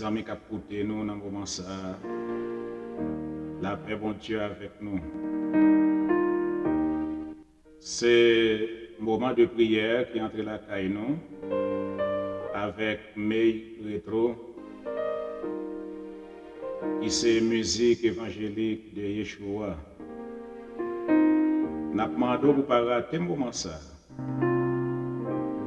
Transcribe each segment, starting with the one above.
amis qui écoutent nous dans le moment ça. La paix, bon Dieu, avec nous. C'est un moment de prière qui entre la caille nous avec May Rétro, qui c'est musique évangélique de Yeshua. N'a demandé pour ne pas rater un moment ça.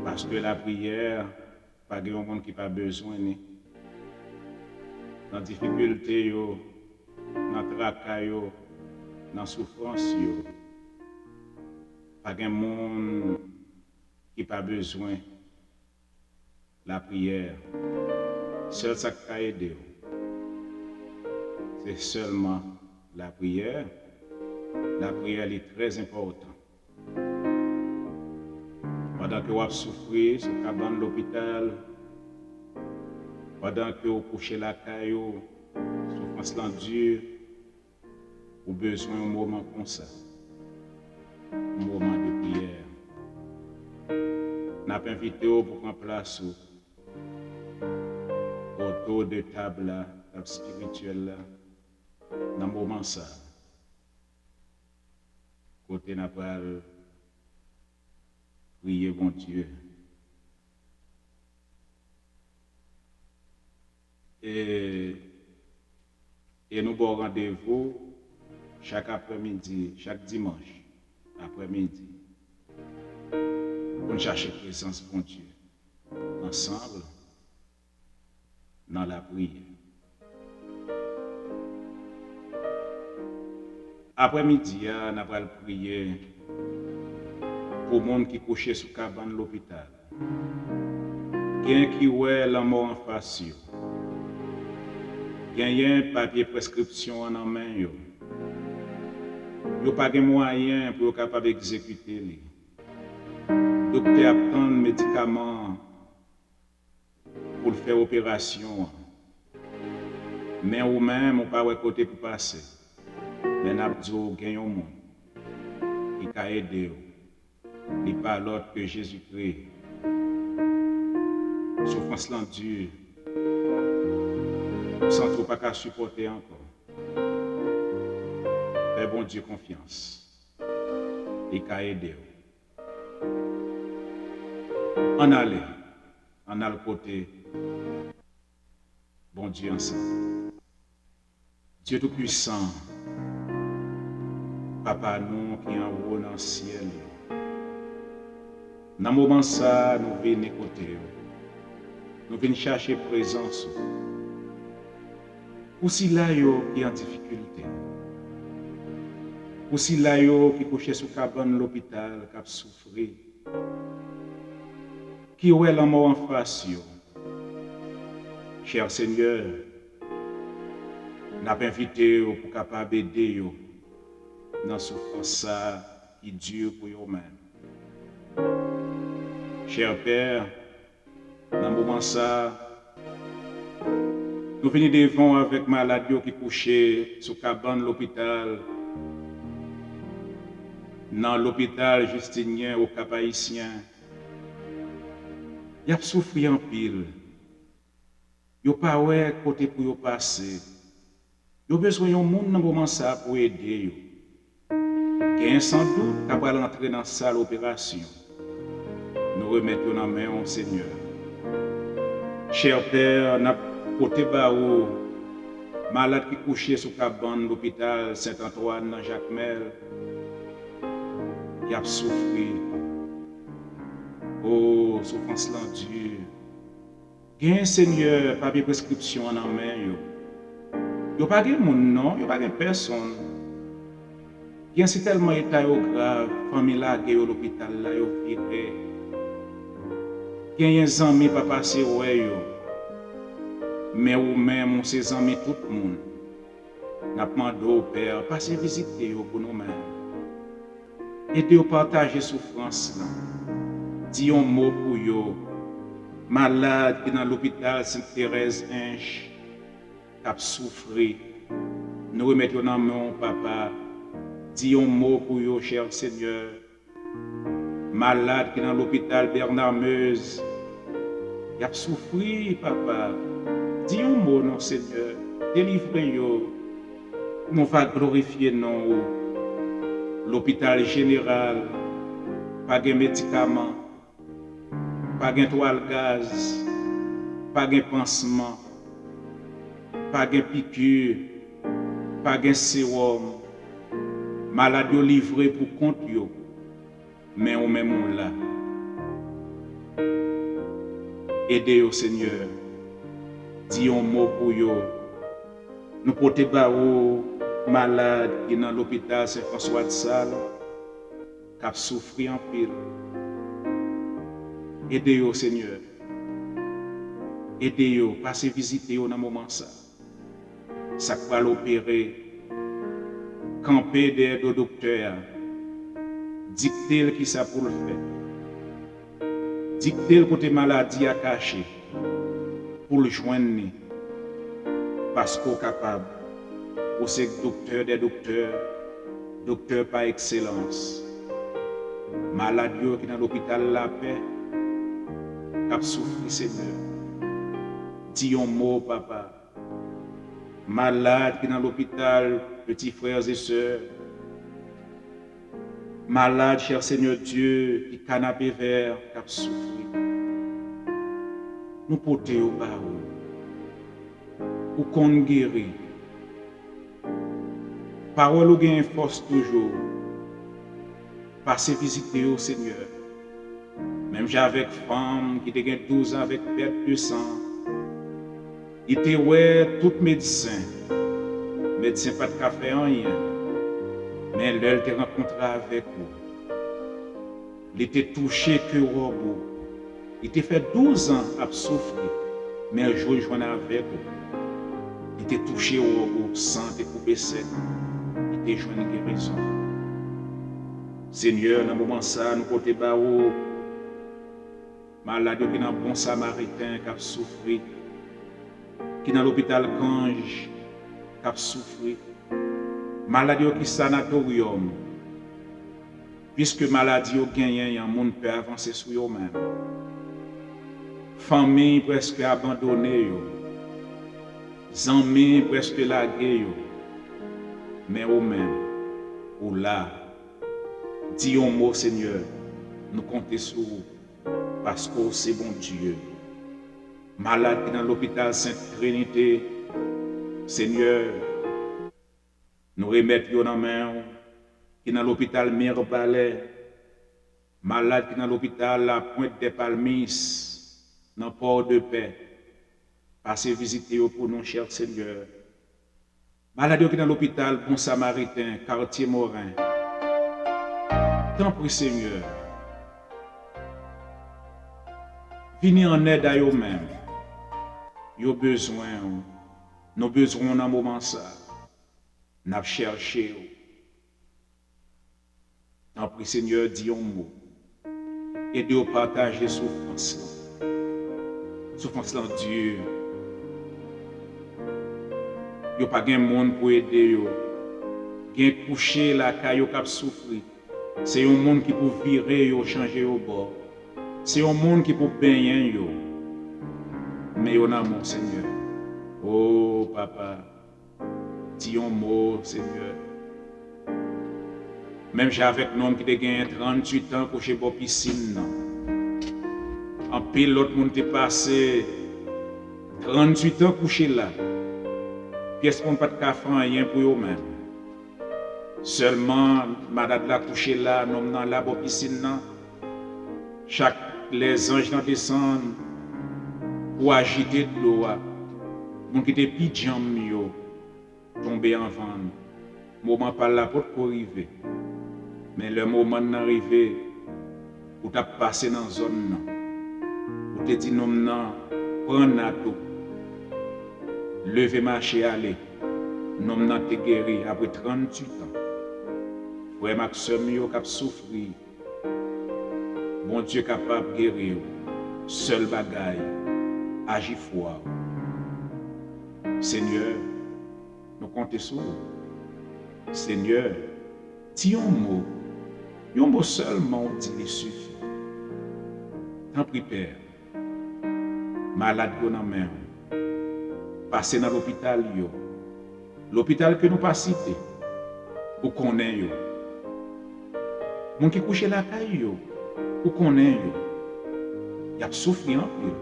Parce que la prière, pas de monde qui n'a pas besoin. Dans la difficulté, dans le tracas, dans la souffrance, pas de monde qui n'a pas besoin de la prière. Seul ça qui a aidé, c'est seulement la prière. La prière est très importante. Pendant que vous souffrez sur le cabane de l'hôpital, pendant que vous couchez la caillou, souffrance dure, vous avez besoin d'un moment comme ça, un moment de prière. Nous avons invité pour prendre place autour de table spirituelle dans le moment ça. Côté n'a pas prier bon Dieu. Et nous avons rendez-vous chaque après-midi, chaque dimanche après-midi, pour chercher la présence de bon Dieu. Ensemble, dans la prière. Après-midi, nous allons prier pour les gens qui couchent sur la cabane de l'hôpital. Quelqu'un qui voit la mort en face. Quelqu'un un papier prescription en main. Il n'y a pas de moyens pour être capable d'exécuter. Le docteur prend des médicaments pour faire l'opération. Mais vous-même, vous n'avez pas de côté pour passer. Mais nous avons dit qu'il y a un monde qui a aidé. Il n'y a pas l'autre que Jésus-Christ. Souffrance dure. Sans trop pas supporter encore. Fais bon Dieu confiance. Il a aidé. On a le côté. Bon Dieu ensemble. Dieu Tout-Puissant. Papa nous qui en haut dans le ciel. Dans le moment ça, nous venons écouter. Nous venons chercher présence. Aussi là qui est en difficulté. Aussi là qui couché sur la cabane de l'hôpital, qui a souffert. Qui est la mort en face. Cher Seigneur, nous avons invité pour capable d'aider dans la souffrance qui dure pour eux-mêmes. Cher Père, dans le moment ça, nous venons devant avec malade qui couché sur la cabane de l'hôpital, dans l'hôpital Justinien au Cap-Haïtien. Ils ont souffert en pile. Ils n'ont pas de côté pour passer. Ils ont besoin d'un monde dans le moment ça pour aider. Qui sans doute capable d'entrer dans la salle d'opération. Nous remettons dans la main au Seigneur. Cher Père, nous avons côté baou, malade qui couché sur la cabane de l'hôpital Saint-Antoine dans Jacmel, qui a souffert. Oh, souffrance dure. Gain Seigneur, pas de prescription en main. Il n'y a pas de monde, non, il n'y a pas de personne. Gain c'est tellement état grave, famille là, qui est à l'hôpital là, il viré. Gain des amis pas passer ouais. Mais vous-même, ces amis, tout le monde, nous demandé au Père, passez visiter pour nous-mêmes. Aidez à partager souffrance. Dis un mot pour eux. Malade qui est dans l'hôpital Sainte-Thérèse-Inche, qui a souffert. Nous remettons dans mon papa. Dis un mot pour eux, cher Seigneur. Malade qui est dans l'hôpital Bernard-Meuse, qui a souffert, papa. dis un mot, non, Seigneur. Délivrez-yo. Nous va glorifier, non, l'hôpital général. Pas de médicaments, pas de toile gaz, pas de pansement, pas de piqûre, pas de sérum. Malade livré pour compte yo, mais on même là. Aidez au Seigneur. Dis un mot pour yo. Nous portons barreau malade qui est dans l'hôpital Saint-François de Sales, qui a souffert en pile. Aidez au Seigneur. Aidez-yo, passez visiter dans le moment ça. Ça va l'opérer. Camper derrière le docteur. Dicter qui ça pour le faire. Dicter le côté maladie à cacher. Pour le joindre. Parce qu'on est capable. Pour ces docteurs des docteurs. Docteur par excellence. Malade qui dans l'hôpital la paix. Qui a souffert, Seigneur. Dis un mot, papa. Malade qui est dans l'hôpital, petits frères et sœurs. Malade, cher Seigneur Dieu, qui canapé vert, qui a souffert. Nous portons au barreau. Pour qu'on guérit. Parole ou gain force toujours. Passez visiter au Seigneur. Même j'avais femme qui était 12 ans avec perte de sang. Il était ouais tout médecin. Médecin pas de café en rien. Mais l'elle te rencontré avec vous. Il était touché que robot. Il était fait 12 ans à souffrir. Mais un jour il joint avec vous. Il était touché au robot sans te couper sec. Il était joint une guérison. Seigneur, dans le moment ça, nous portons barreau. Malade qui est dans bon samaritain qui a souffert. Qui est dans l'hôpital Kange, qui a souffert. Malade qui est dans sanatorium. Puisque maladie est gagnée, le monde peut avancer sur eux-mêmes. Famille presque abandonnée. Amis presque lagués. Mais eux-mêmes, ou là, dis un mot, Seigneur, nous comptons sur vous. Parce que c'est bon Dieu. Malade qui est dans l'hôpital Sainte-Trinité, Seigneur, nous remettons dans la main, qui est dans l'hôpital Mirbalais, malade qui est dans l'hôpital La Pointe des Palmis, dans Port-de-Paix, passez visiter pour nous, cher Seigneur. Malade qui est dans l'hôpital Bon Samaritain, quartier Morin, tant pis Seigneur. Venez en aide à eux-mêmes. Ils ont besoin. Nous avons besoin dans un moment ça. Nous avons cherché. Tant pis, Seigneur, dis un mot. Aidez à partager souffrance. Souffrance là, Dieu. Il n'y a pas de monde pour aider. Il y a couché là, qui a souffert. C'est un monde qui peut virer, changer au bord. C'est un monde qui peut baigner. Mais on a mon Seigneur. Oh, papa. Dis un mot, Seigneur. Même j'ai avec un homme qui a gagné 38 ans pour chez la piscine. En pile, l'autre monde est passé 38 ans couché là. Pièce qu'on pas de café, rien pour eux-mêmes. Seulement, madame la couché là, nous dans la piscine. Chaque les anges descendent pour agiter de l'eau. Mon qui était pidjam yo tombé en vente. Moment pas là pour arriver. Mais le moment d'arriver, pour t'as passé dans la zone, pour te dire non, prends tout. Levez marcher aller. Non nan te guéri après 38 ans. Frère Maxime yo k'ap souffrir. Bon Dieu capable de guérir. Seul bagaille, agis foi. Seigneur, nous comptons sur vous. Seigneur, dis un mot seulement, dit il suffit. Tant pis, Père, malade dans la main, passer dans l'hôpital que nous pas cité, ou connaît yo. Moun qui couche la caille yo, ou connaît yo. Y a souffri en pile.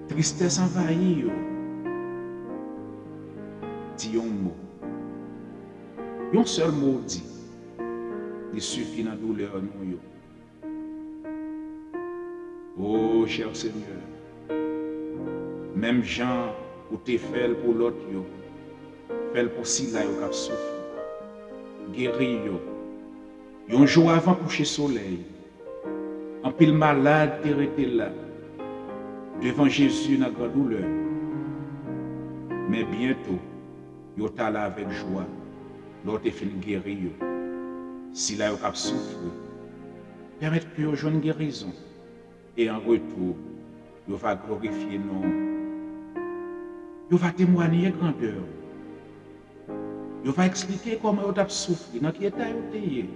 Tristesse envahit yo. Dis un mot. Un seul mot dit. Il suffit dans la douleur nous yo. Oh, cher Seigneur, même Jean, ou te fait pour l'autre, fait pour Sila yo k'ap souffri, guéri yo. Un jour avant coucher soleil, un pile malade te rete là, devant Jésus dans grande douleur. Mais bientôt, yo ta là avec joie, l'autre fin guéri yo. Sila yo k'ap souffri, permettre que yo joue guérison. Et en retour, il va glorifier nous. Il va témoigner grandeur. Il va expliquer comment il a souffert, dans quel état il était.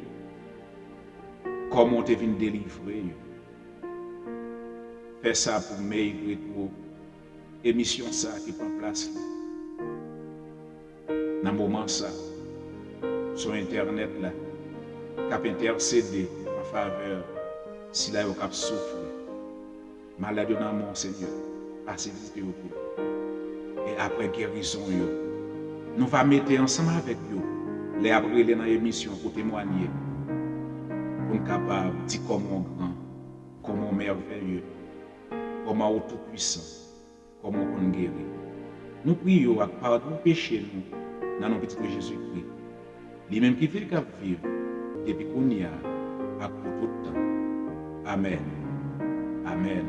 Comment il est venu délivrer. Fais ça pour meilleur pour émission ça qui prend place. Dans le moment ça, sur Internet, là, qui a intercédé en faveur si là il a souffert. Malade dans mon Seigneur, passez visiter au pour. Et après guérison, nous allons mettre ensemble avec vous, les après dans l'émission pour témoigner, pour nous capables de dire comment grand, comment merveilleux, comment tout puissant, comment on guérit. Nous prions à pardon péché nous, dans nos petits Jésus-Christ. Lui-même qui fait qu'à vivre, depuis qu'on y a, à pour tout le temps. Amen. Amen.